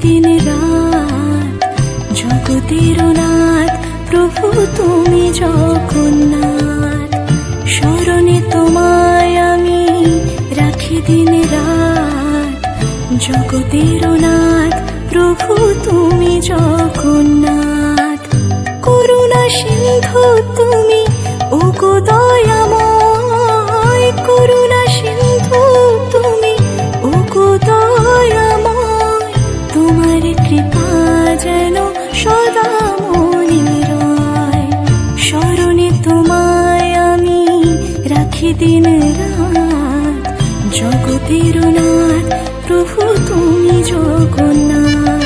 দিন রাত জগতের নাথ প্রভু তুমি জগন্নাথ। স্মরণে তোমায় আমি রাখি দিন রাত জগতের নাথ প্রভু তুমি জগন্নাথ। করুণা সিন্ধু তুমি ওগো দয়াময়, করুণা সিন্ধু তুমি ওগো দয়াময়। তোমার কৃপা যেন সদা মনে রয়। স্মরণে তোমায় আমি রাখি দিন রাত জগতের নাথ প্রভু তুমি জগন্নাথ।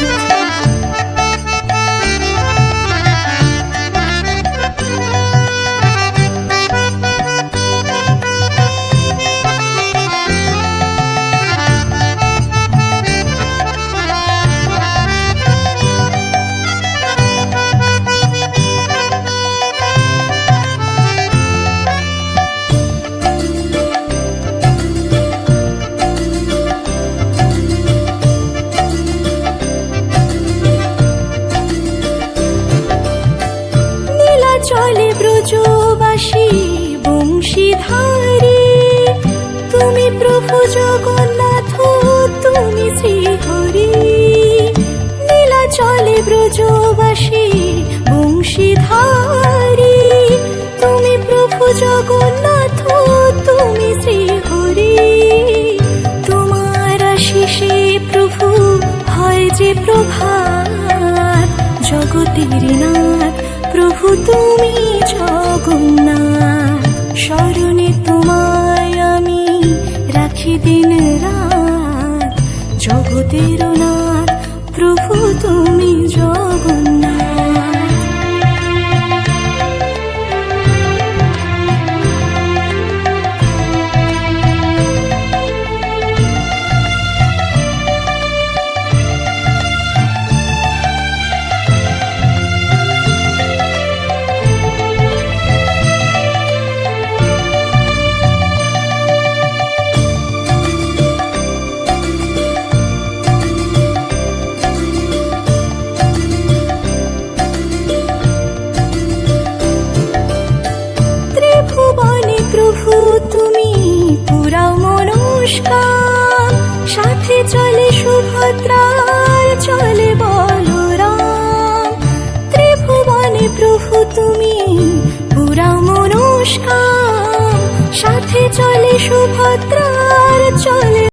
চলে ব্রজবাসী বংশীধারী, তুমি প্রভু জগন্নাথ তুমি শ্রীহরি। নীলা চলে ব্রজবাসী বংশীধারী, তুমি প্রভু জগন্নাথ তুমি শ্রীহরি। তোমার আশিসে প্রভু হয় যে প্রভাত জগতের নাথ প্রভু তুমি জগন্নাথ। স্মরণে তোমায় আমি রাখি দিন রাত জগতের নাথ প্রভু তুমি জগন্নাথ। প্রভু তুমি পুরাও মনস্কার, সাথে চলে সুভদ্রার চলে বলরাম। ত্রিভুবনে প্রভু তুমি পুরাও মনস্কার, সাথে চলে সুভদ্রার চলে